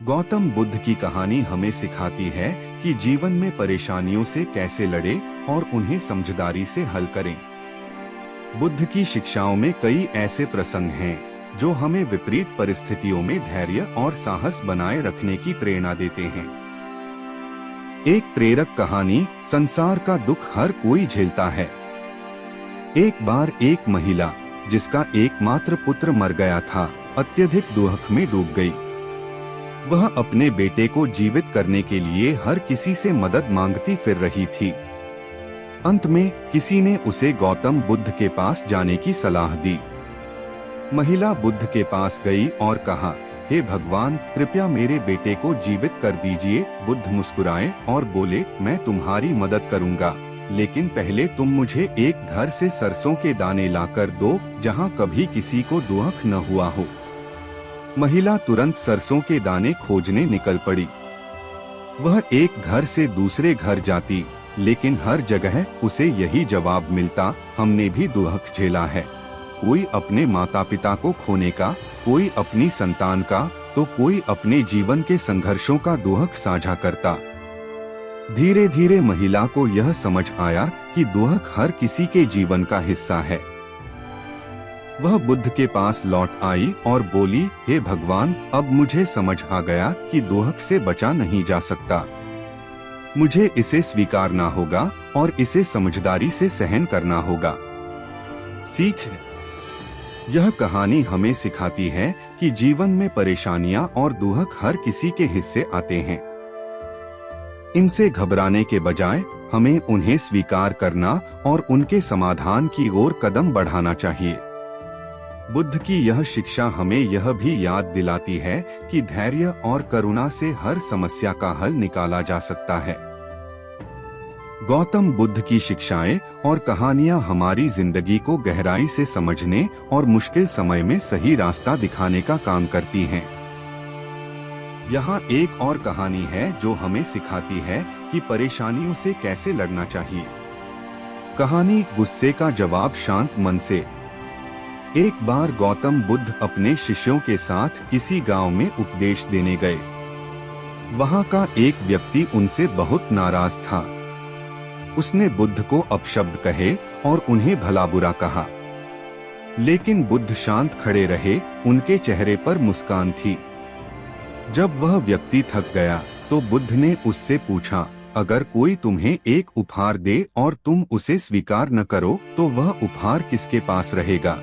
गौतम बुद्ध की कहानी हमें सिखाती है कि जीवन में परेशानियों से कैसे लड़े और उन्हें समझदारी से हल करें। बुद्ध की शिक्षाओं में कई ऐसे प्रसंग हैं जो हमें विपरीत परिस्थितियों में धैर्य और साहस बनाए रखने की प्रेरणा देते हैं। एक प्रेरक कहानी। संसार का दुख हर कोई झेलता है। एक बार एक महिला जिसका एकमात्र पुत्र मर गया था, अत्यधिक दुख में डूब गई। वह अपने बेटे को जीवित करने के लिए हर किसी से मदद मांगती फिर रही थी। अंत में किसी ने उसे गौतम बुद्ध के पास जाने की सलाह दी। महिला बुद्ध के पास गई और कहा, हे भगवान, कृपया मेरे बेटे को जीवित कर दीजिए। बुद्ध मुस्कुराए और बोले, मैं तुम्हारी मदद करूंगा, लेकिन पहले तुम मुझे एक घर से सरसों के दाने लाकर दो जहां कभी किसी को दुख न हुआ हो। महिला तुरंत सरसों के दाने खोजने निकल पड़ी। वह एक घर से दूसरे घर जाती, लेकिन हर जगह उसे यही जवाब मिलता, हमने भी दुख झेला है। कोई अपने माता पिता को खोने का, कोई अपनी संतान का, तो कोई अपने जीवन के संघर्षों का दुख साझा करता। धीरे धीरे महिला को यह समझ आया कि दुख हर किसी के जीवन का हिस्सा है। वह बुद्ध के पास लौट आई और बोली, हे भगवान, अब मुझे समझ आ गया कि दुख से बचा नहीं जा सकता। मुझे इसे स्वीकारना होगा और इसे समझदारी से सहन करना होगा। सीख। यह कहानी हमें सिखाती है कि जीवन में परेशानियां और दुख हर किसी के हिस्से आते हैं। इनसे घबराने के बजाय हमें उन्हें स्वीकार करना और उनके समाधान की ओर कदम बढ़ाना चाहिए। बुद्ध की यह शिक्षा हमें यह भी याद दिलाती है कि धैर्य और करुणा से हर समस्या का हल निकाला जा सकता है। गौतम बुद्ध की शिक्षाएं और कहानियां हमारी जिंदगी को गहराई से समझने और मुश्किल समय में सही रास्ता दिखाने का काम करती हैं। यहाँ एक और कहानी है जो हमें सिखाती है कि परेशानियों से कैसे लड़ना चाहिए। कहानी गुस्से का जवाब शांत मन से। एक बार गौतम बुद्ध अपने शिष्यों के साथ किसी गांव में उपदेश देने गए। वहां का एक व्यक्ति उनसे बहुत नाराज था। उसने बुद्ध को अपशब्द कहे और उन्हें भला बुरा कहा, लेकिन बुद्ध शांत खड़े रहे, उनके चेहरे पर मुस्कान थी। जब वह व्यक्ति थक गया तो बुद्ध ने उससे पूछा, अगर कोई तुम्हें एक उपहार दे और तुम उसे स्वीकार न करो तो वह उपहार किसके पास रहेगा?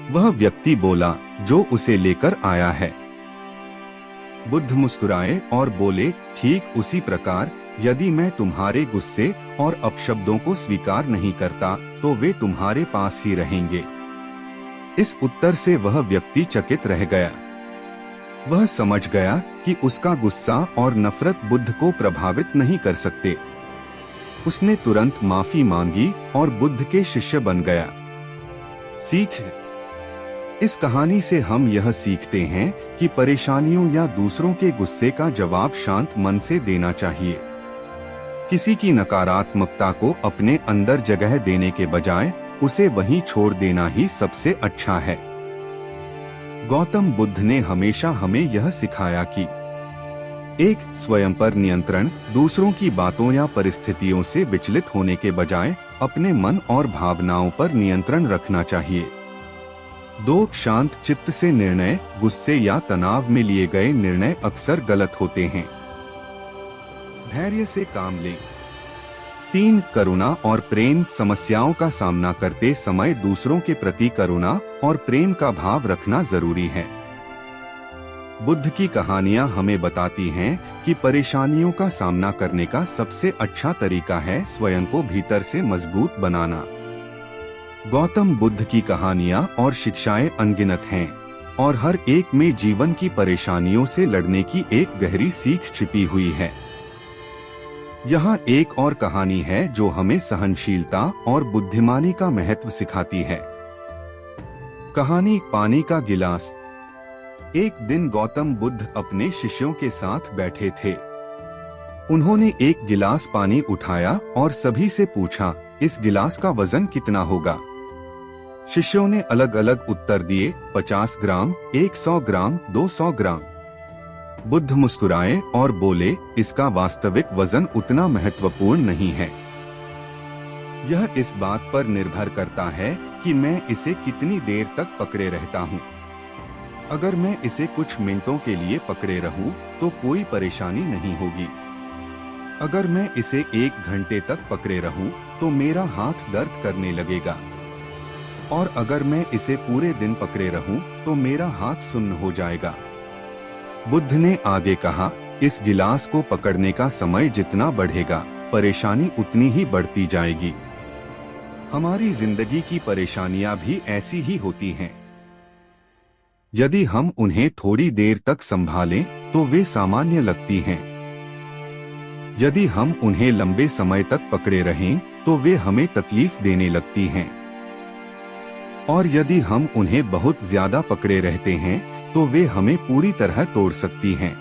वह व्यक्ति बोला, जो उसे लेकर आया है। बुद्ध मुस्कुराए और बोले, ठीक उसी प्रकार यदि मैं तुम्हारे गुस्से और अपशब्दों को स्वीकार नहीं करता तो वे तुम्हारे पास ही रहेंगे। इस उत्तर से वह व्यक्ति चकित रह गया। वह समझ गया कि उसका गुस्सा और नफरत बुद्ध को प्रभावित नहीं कर सकते। उसने तुरंत माफी मांगी और बुद्ध के शिष्य बन गया। सीख। इस कहानी से हम यह सीखते हैं कि परेशानियों या दूसरों के गुस्से का जवाब शांत मन से देना चाहिए। किसी की नकारात्मकता को अपने अंदर जगह देने के बजाय उसे वहीं छोड़ देना ही सबसे अच्छा है। गौतम बुद्ध ने हमेशा हमें यह सिखाया कि एक, स्वयं पर नियंत्रण, दूसरों की बातों या परिस्थितियों से विचलित होने के बजाय अपने मन और भावनाओं पर नियंत्रण रखना चाहिए। 2, शांत चित्त से निर्णय, गुस्से या तनाव में लिए गए निर्णय अक्सर गलत होते हैं। धैर्य से काम लें। 3, करुणा और प्रेम, समस्याओं का सामना करते समय दूसरों के प्रति करुणा और प्रेम का भाव रखना जरूरी है। बुद्ध की कहानियां हमें बताती हैं कि परेशानियों का सामना करने का सबसे अच्छा तरीका है स्वयं को भीतर से मजबूत बनाना। गौतम बुद्ध की कहानियां और शिक्षाएं अनगिनत हैं और हर एक में जीवन की परेशानियों से लड़ने की एक गहरी सीख छिपी हुई है। यहाँ एक और कहानी है जो हमें सहनशीलता और बुद्धिमानी का महत्व सिखाती है। कहानी पानी का गिलास। एक दिन गौतम बुद्ध अपने शिष्यों के साथ बैठे थे। उन्होंने एक गिलास पानी उठाया और सभी से पूछा, इस गिलास का वजन कितना होगा? शिष्यों ने अलग अलग उत्तर दिए, 50 ग्राम, 100 ग्राम, 200 ग्राम। बुद्ध मुस्कुराए और बोले, इसका वास्तविक वजन उतना महत्वपूर्ण नहीं है। यह इस बात पर निर्भर करता है कि मैं इसे कितनी देर तक पकड़े रहता हूँ। अगर मैं इसे कुछ मिनटों के लिए पकड़े रहूं, तो कोई परेशानी नहीं होगी। अगर मैं इसे 1 घंटे तक पकड़े रहूं, तो मेरा हाथ दर्द करने लगेगा। और अगर मैं इसे पूरे दिन पकड़े रहूं, तो मेरा हाथ सुन्न हो जाएगा। बुद्ध ने आगे कहा, इस गिलास को पकड़ने का समय जितना बढ़ेगा, परेशानी उतनी ही बढ़ती जाएगी। हमारी जिंदगी की परेशानियां भी ऐसी ही होती हैं। यदि हम उन्हें थोड़ी देर तक संभालें, तो वे सामान्य लगती हैं। यदि हम उन्हें लंबे समय तक पकड़े रहें, तो वे हमें तकलीफ देने लगती हैं। और यदि हम उन्हें बहुत ज्यादा पकड़े रहते हैं, तो वे हमें पूरी तरह तोड़ सकती हैं।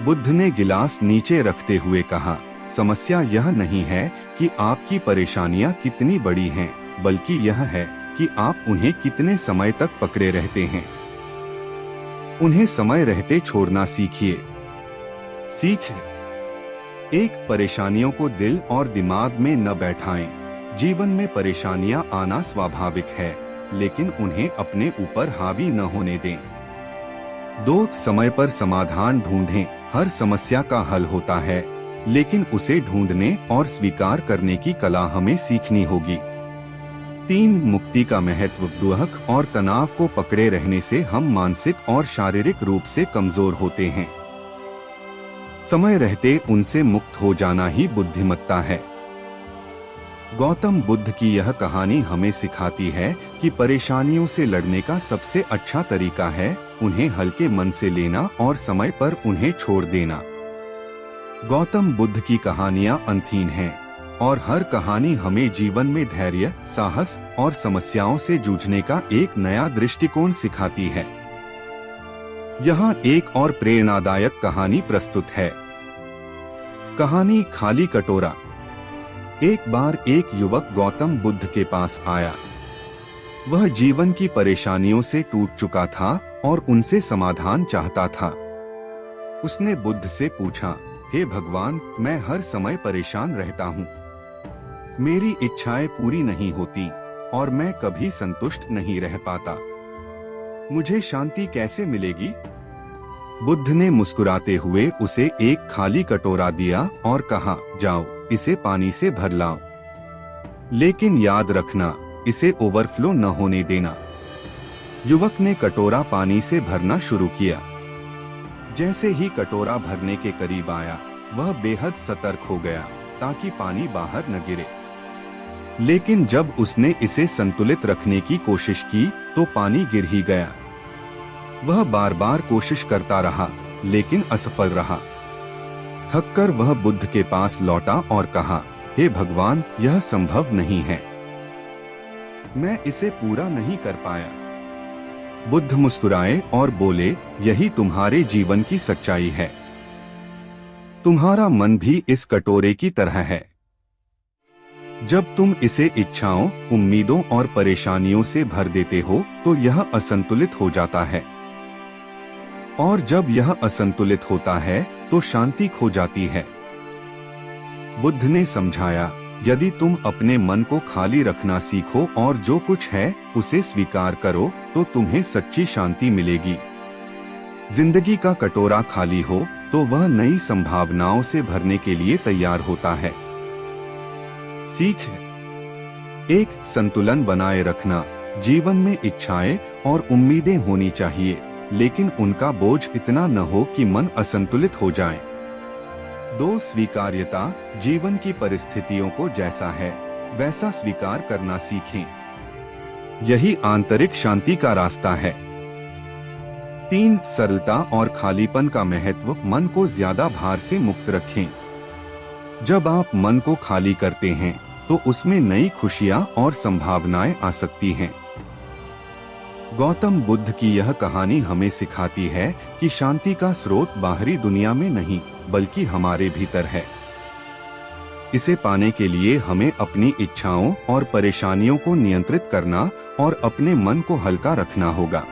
बुद्ध ने गिलास नीचे रखते हुए कहा, समस्या यह नहीं है कि आपकी परेशानियां कितनी बड़ी हैं, बल्कि यह है कि आप उन्हें कितने समय तक पकड़े रहते हैं। उन्हें समय रहते छोड़ना सीखिए। एक, परेशानियों को दिल और दिमाग में न बैठाएं। जीवन में परेशानियां आना स्वाभाविक है, लेकिन उन्हें अपने ऊपर हावी न होने दें। 2, समय पर समाधान ढूंढें। हर समस्या का हल होता है, लेकिन उसे ढूंढने और स्वीकार करने की कला हमें सीखनी होगी। 3, मुक्ति का महत्व। दुख और तनाव को पकड़े रहने से हम मानसिक और शारीरिक रूप से कमजोर होते हैं। समय रहते उनसे मुक्त हो जाना ही बुद्धिमत्ता है। गौतम बुद्ध की यह कहानी हमें सिखाती है कि परेशानियों से लड़ने का सबसे अच्छा तरीका है उन्हें हल्के मन से लेना और समय पर उन्हें छोड़ देना। गौतम बुद्ध की कहानियां अनथीन हैं, और हर कहानी हमें जीवन में धैर्य, साहस और समस्याओं से जूझने का एक नया दृष्टिकोण सिखाती है। यहाँ एक और प्रेरणादायक कहानी प्रस्तुत है। कहानी खाली कटोरा। एक बार एक युवक गौतम बुद्ध के पास आया। वह जीवन की परेशानियों से टूट चुका था और उनसे समाधान चाहता था। उसने बुद्ध से पूछा, हे भगवान, मैं हर समय परेशान रहता हूँ। मेरी इच्छाएं पूरी नहीं होती और मैं कभी संतुष्ट नहीं रह पाता। मुझे शांति कैसे मिलेगी? बुद्ध ने मुस्कुराते हुए उसे एक खाली कटोरा दिया और कहा, जाओ, इसे पानी से भर लाओ। लेकिन याद रखना, इसे ओवरफ्लो न होने देना। युवक ने कटोरा पानी से भरना शुरू किया। जैसे ही कटोरा भरने के करीब आया, वह बेहद सतर्क हो गया ताकि पानी बाहर न गिरे। लेकिन जब उसने इसे संतुलित रखने की कोशिश की, तो पानी गिर ही गया। वह बार बार कोशिश करता रहा, लेकिन असफल रहा। थककर वह बुद्ध के पास लौटा और कहा, हे भगवान, यह संभव नहीं है। मैं इसे पूरा नहीं कर पाया। बुद्ध मुस्कुराए और बोले, यही तुम्हारे जीवन की सच्चाई है। तुम्हारा मन भी इस कटोरे की तरह है। जब तुम इसे इच्छाओं, उम्मीदों और परेशानियों से भर देते हो, तो यह असंतुलित हो जाता है। और जब यह असंतुलित होता है, तो शांति खो जाती है। बुद्ध ने समझाया, यदि तुम अपने मन को खाली रखना सीखो और जो कुछ है उसे स्वीकार करो, तो तुम्हें सच्ची शांति मिलेगी। जिंदगी का कटोरा खाली हो, तो वह नई संभावनाओं से भरने के लिए तैयार होता है। सीख 1, संतुलन बनाए रखना। जीवन में इच्छाएं और उम्मीदें होनी चाहिए, लेकिन उनका बोझ इतना न हो कि मन असंतुलित हो जाए। 2, स्वीकार्यता। जीवन की परिस्थितियों को जैसा है वैसा स्वीकार करना सीखें। यही आंतरिक शांति का रास्ता है। 3, सरलता और खालीपन का महत्व। मन को ज्यादा भार से मुक्त रखें। जब आप मन को खाली करते हैं, तो उसमें नई खुशियां और संभावनाएं आ सकती हैं। गौतम बुद्ध की यह कहानी हमें सिखाती है कि शांति का स्रोत बाहरी दुनिया में नहीं, बल्कि हमारे भीतर है। इसे पाने के लिए हमें अपनी इच्छाओं और परेशानियों को नियंत्रित करना और अपने मन को हल्का रखना होगा।